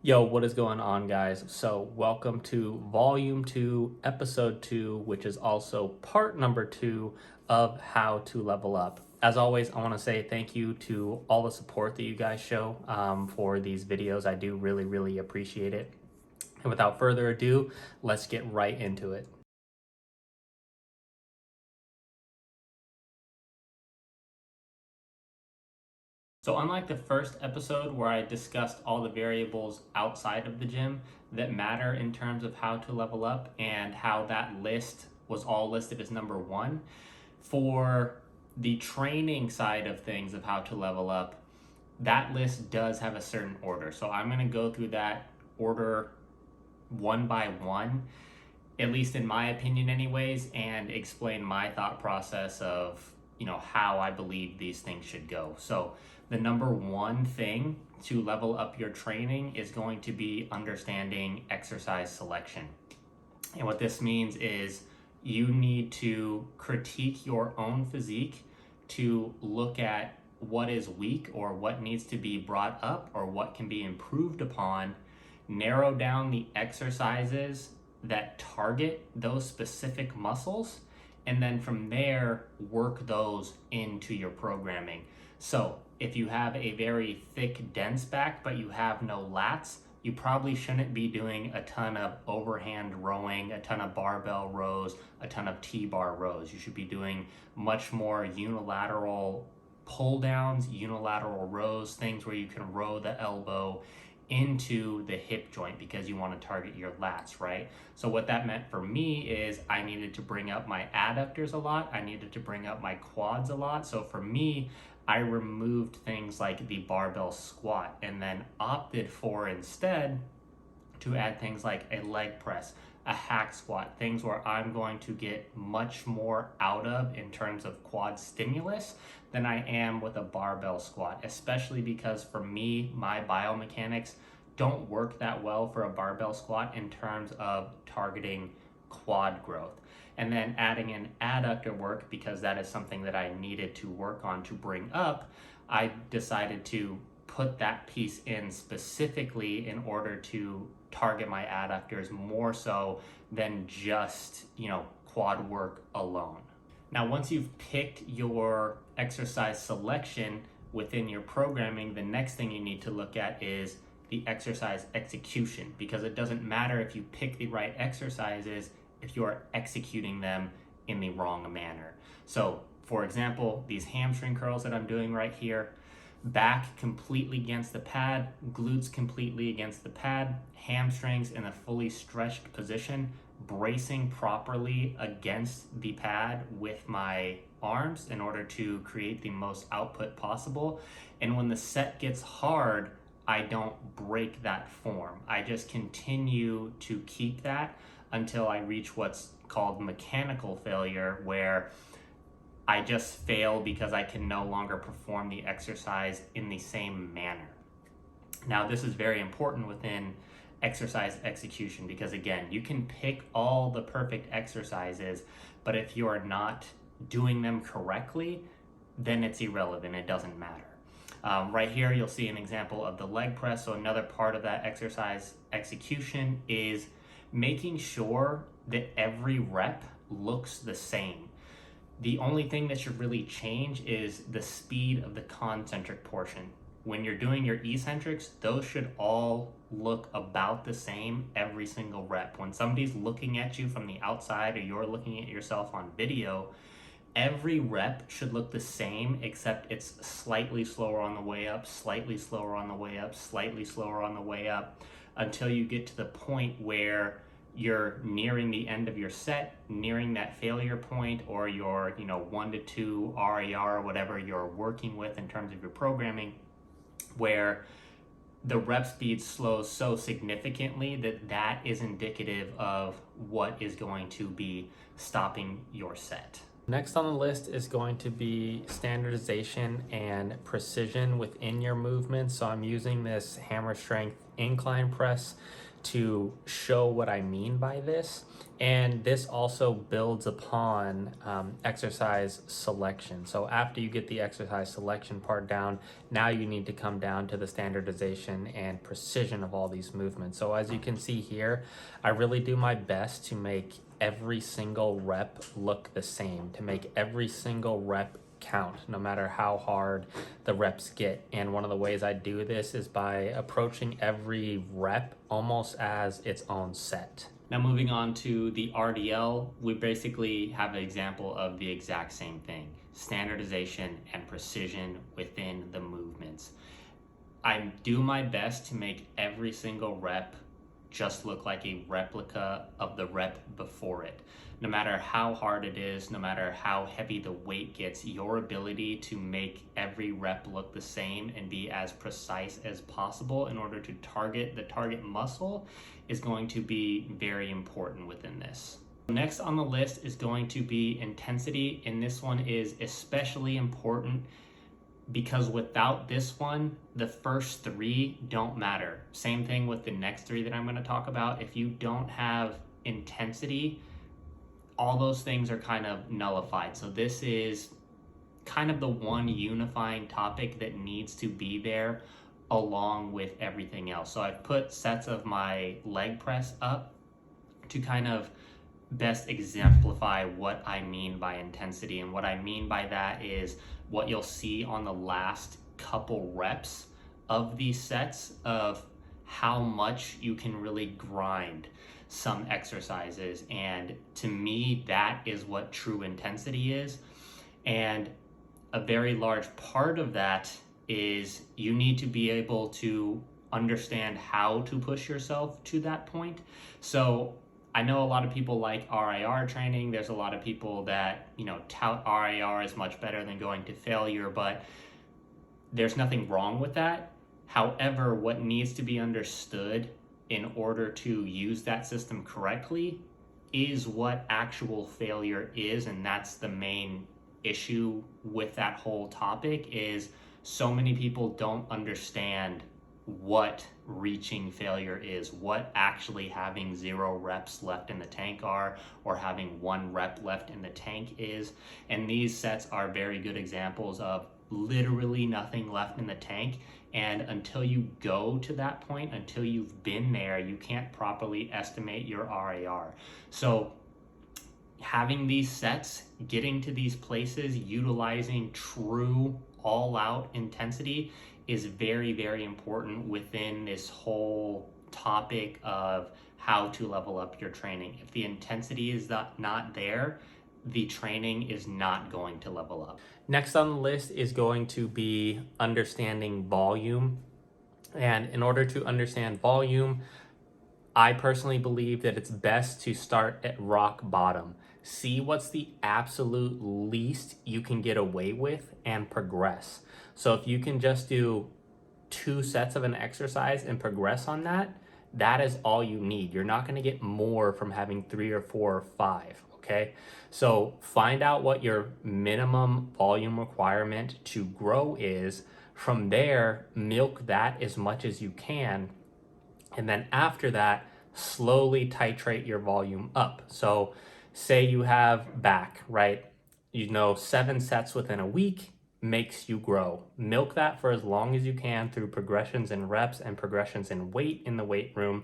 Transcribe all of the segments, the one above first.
Yo, what is going on, guys? So, welcome to Volume 2, Episode 2, which is also part number 2 of How to Level Up. As always, I want to say thank you to all the support that you guys show for these videos. I do really appreciate it. And without further ado, let's get right into it. So unlike the first episode where I discussed all the variables outside of the gym that matter in terms of how to level up and how that list was all listed as number one, for the training side of things of how to level up, that list does have a certain order. So I'm going to go through that order one by one, at least in my opinion anyways, and explain my thought process of how I believe these things should go. So the number one thing to level up your training is going to be understanding exercise selection. And what this means is you need to critique your own physique to look at what is weak or what needs to be brought up or what can be improved upon, narrow down the exercises that target those specific muscles, and then from there work those into your programming. So if you have a very thick, dense back but you have no lats, you probably shouldn't be doing a ton of overhand rowing, a ton of barbell rows, a ton of T-bar rows. You should be doing much more unilateral pull downs, unilateral rows, things where you can row the elbow into the hip joint because you want to target your lats, right? So what that meant for me is I needed to bring up my adductors a lot. I needed to bring up my quads a lot. So for me, I removed things like the barbell squat and then opted for instead to add things like a leg press, a hack squat, things where I'm going to get much more out of in terms of quad stimulus than I am with a barbell squat, especially because for me, my biomechanics don't work that well for a barbell squat in terms of targeting quad growth. And then adding in adductor work, because that is something that I needed to work on to bring up, I decided to put that piece in specifically in order to target my adductors more so than just, quad work alone. Now, once you've picked your exercise selection within your programming, the next thing you need to look at is the exercise execution, because it doesn't matter if you pick the right exercises if you are executing them in the wrong manner. So, for example, these hamstring curls that I'm doing right here, back completely against the pad, glutes completely against the pad, hamstrings in a fully stretched position, bracing properly against the pad with my arms in order to create the most output possible. And when the set gets hard, I don't break that form. I just continue to keep that until I reach what's called mechanical failure, where I just fail because I can no longer perform the exercise in the same manner. Now, this is very important within exercise execution because, again, you can pick all the perfect exercises, but if you are not doing them correctly, then it's irrelevant. It doesn't matter. Right here, you'll see an example of the leg press. So another part of that exercise execution is making sure that every rep looks the same. The only thing that should really change is the speed of the concentric portion. When you're doing your eccentrics, those should all look about the same every single rep. When somebody's looking at you from the outside or you're looking at yourself on video, every rep should look the same, except it's slightly slower on the way up, slightly slower on the way up, slightly slower on the way up, until you get to the point where you're nearing the end of your set, nearing that failure point, or your 1 to 2 RER or whatever you're working with in terms of your programming, where the rep speed slows so significantly that that is indicative of what is going to be stopping your set. Next on the list is going to be standardization and precision within your movements. So I'm using this hammer strength incline press to show what I mean by this. And this also builds upon exercise selection. So after you get the exercise selection part down, now you need to come down to the standardization and precision of all these movements. So as you can see here, I really do my best to make every single rep look the same, to make every single rep count, no matter how hard the reps get. And one of the ways I do this is by approaching every rep almost as its own set. Now moving on to the RDL, we basically have an example of the exact same thing, standardization and precision within the movements. I do my best to make every single rep just look like a replica of the rep before it. No matter how hard it is, no matter how heavy the weight gets, your ability to make every rep look the same and be as precise as possible in order to target the target muscle is going to be very important within this. Next on the list is going to be intensity, and this one is especially important because without this one, the first three don't matter. Same thing with the next three that I'm going to talk about. If you don't have intensity, all those things are kind of nullified. So this is kind of the one unifying topic that needs to be there along with everything else. So I've put sets of my leg press up to kind of best exemplify what I mean by intensity. And what I mean by that is what you'll see on the last couple reps of these sets of how much you can really grind some exercises. And to me, that is what true intensity is. And a very large part of that is you need to be able to understand how to push yourself to that point. So I know a lot of people like RIR training. There's a lot of people that, tout RIR is much better than going to failure, but there's nothing wrong with that. However, what needs to be understood in order to use that system correctly is what actual failure is, and that's the main issue with that whole topic is so many people don't understand what reaching failure is, what actually having 0 reps left in the tank are, or having 1 rep left in the tank is. And these sets are very good examples of literally nothing left in the tank. And until you go to that point, until you've been there, you can't properly estimate your RAR. So having these sets, getting to these places, utilizing true all-out intensity is very, very important within this whole topic of how to level up your training. If the intensity is not there, the training is not going to level up. Next on the list is going to be understanding volume. And in order to understand volume, I personally believe that it's best to start at rock bottom. See what's the absolute least you can get away with and progress. So if you can just do 2 sets of an exercise and progress on that, that is all you need. You're not going to get more from having 3 or 4 or 5. Okay, so find out what your minimum volume requirement to grow is. From there, milk that as much as you can. And then after that, slowly titrate your volume up. So say you have back, right? 7 sets within a week makes you grow. Milk that for as long as you can through progressions in reps and progressions in weight in the weight room.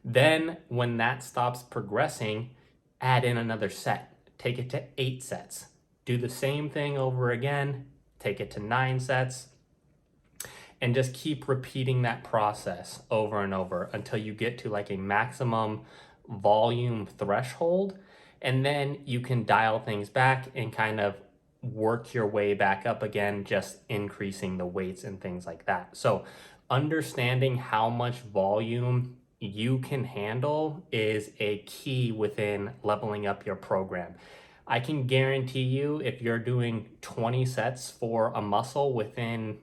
Then when that stops progressing, add in another set. Take it to 8 sets. Do the same thing over again. Take it to 9 sets. And just keep repeating that process over and over until you get to like a maximum volume threshold. And then you can dial things back and kind of work your way back up again, just increasing the weights and things like that. So understanding how much volume you can handle is a key within leveling up your program. I can guarantee you if you're doing 20 sets for a muscle within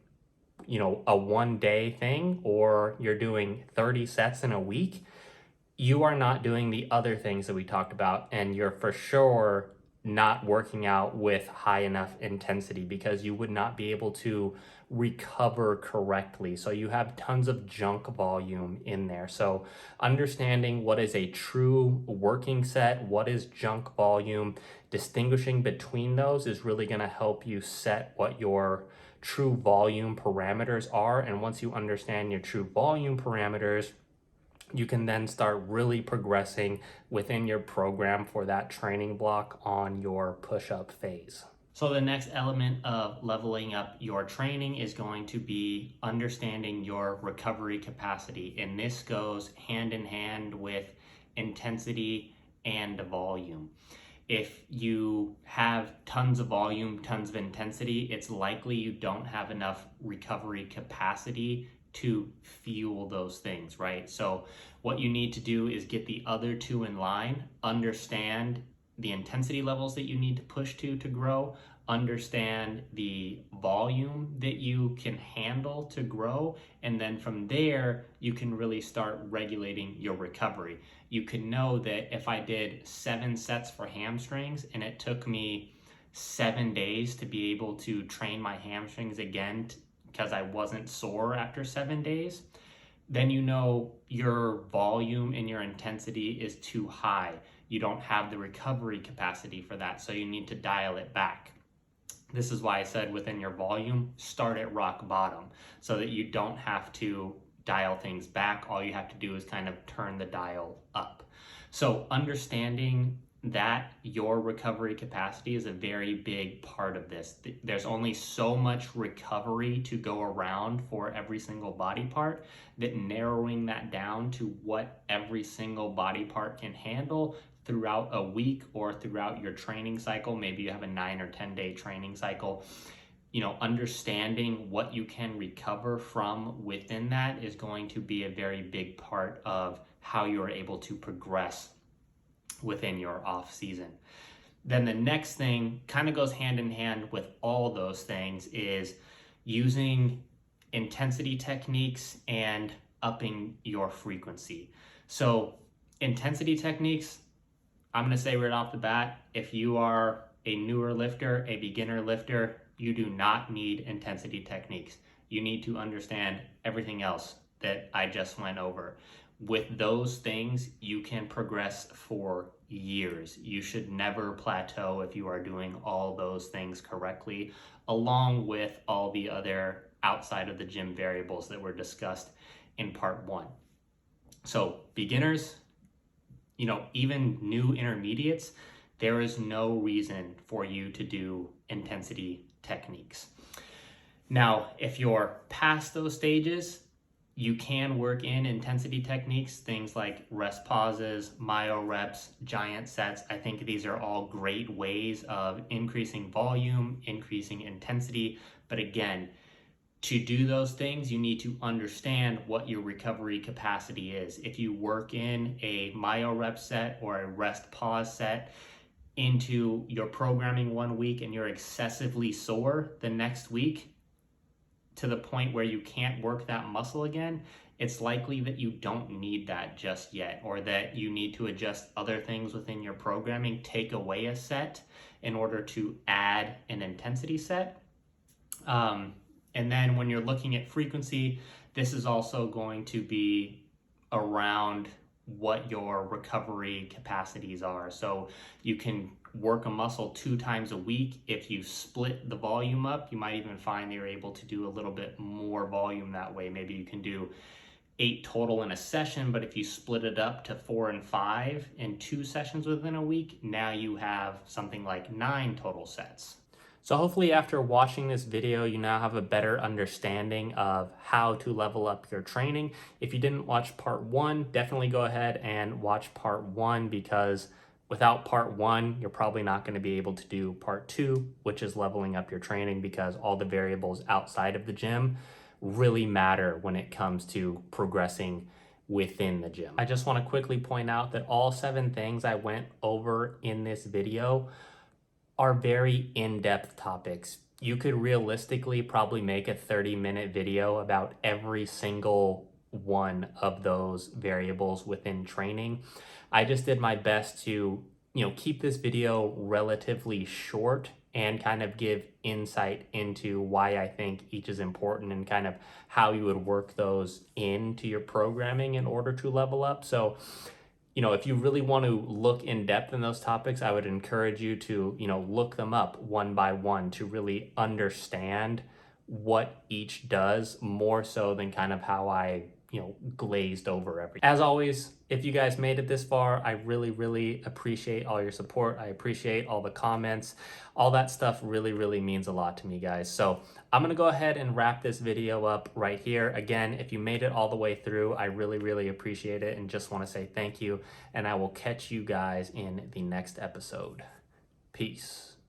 a 1-day thing, or you're doing 30 sets in a week, you are not doing the other things that we talked about, and you're for sure not working out with high enough intensity, because you would not be able to recover correctly. So you have tons of junk volume in there. So understanding what is a true working set, what is junk volume, distinguishing between those is really going to help you set what your true volume parameters are. And once you understand your true volume parameters, you can then start really progressing within your program for that training block on your push-up phase. So the next element of leveling up your training is going to be understanding your recovery capacity. And this goes hand in hand with intensity and volume. If you have tons of volume, tons of intensity, it's likely you don't have enough recovery capacity to fuel those things, right? So what you need to do is get the other two in line, understand the intensity levels that you need to push to grow, understand the volume that you can handle to grow, and then from there you can really start regulating your recovery. You can know that if I did 7 sets for hamstrings and it took me 7 days to be able to train my hamstrings again because I wasn't sore after 7 days, then you know your volume and your intensity is too high. You don't have the recovery capacity for that, so you need to dial it back. This is why I said within your volume, start at rock bottom so that you don't have to dial things back. All you have to do is kind of turn the dial up. So understanding that your recovery capacity is a very big part of this. There's only so much recovery to go around for every single body part, that narrowing that down to what every single body part can handle throughout a week or throughout your training cycle. Maybe you have a 9 or 10 day training cycle. Understanding what you can recover from within that is going to be a very big part of how you're able to progress within your off season. Then the next thing kind of goes hand in hand with all those things is using intensity techniques and upping your frequency. So intensity techniques, I'm going to say right off the bat, if you are a newer lifter, a beginner lifter, you do not need intensity techniques. You need to understand everything else that I just went over. With those things, you can progress for years. You should never plateau if you are doing all those things correctly, along with all the other outside of the gym variables that were discussed in part 1. So beginners, even new intermediates, there is no reason for you to do intensity techniques. Now, if you're past those stages, you can work in intensity techniques, things like rest pauses, myo reps, giant sets. I think these are all great ways of increasing volume, increasing intensity. But again, to do those things, you need to understand what your recovery capacity is. If you work in a myo rep set or a rest pause set into your programming 1 week and you're excessively sore the next week, to the point where you can't work that muscle again, it's likely that you don't need that just yet, or that you need to adjust other things within your programming, take away a set in order to add an intensity set. And then when you're looking at frequency, this is also going to be around what your recovery capacities are. So you can work a muscle 2 times a week. If you split the volume up, you might even find that you're able to do a little bit more volume that way. Maybe you can do 8 total in a session, but if you split it up to 4 and 5 in 2 sessions within a week, now you have something like 9 total sets. So hopefully after watching this video, you now have a better understanding of how to level up your training. If you didn't watch part 1, definitely go ahead and watch part 1, because without part 1, you're probably not going to be able to do part 2, which is leveling up your training, because all the variables outside of the gym really matter when it comes to progressing within the gym. I just want to quickly point out that all 7 things I went over in this video are very in-depth topics. You could realistically probably make a 30-minute video about every single one of those variables within training. I just did my best to, keep this video relatively short and kind of give insight into why I think each is important and kind of how you would work those into your programming in order to level up. So, if you really want to look in depth in those topics, I would encourage you to, look them up one by one to really understand what each does more so than kind of how I, glazed over everything. As always, if you guys made it this far, I really, really appreciate all your support. I appreciate all the comments. All that stuff really, really means a lot to me, guys. So I'm going to go ahead and wrap this video up right here. Again, if you made it all the way through, I really, really appreciate it and just want to say thank you. And I will catch you guys in the next episode. Peace.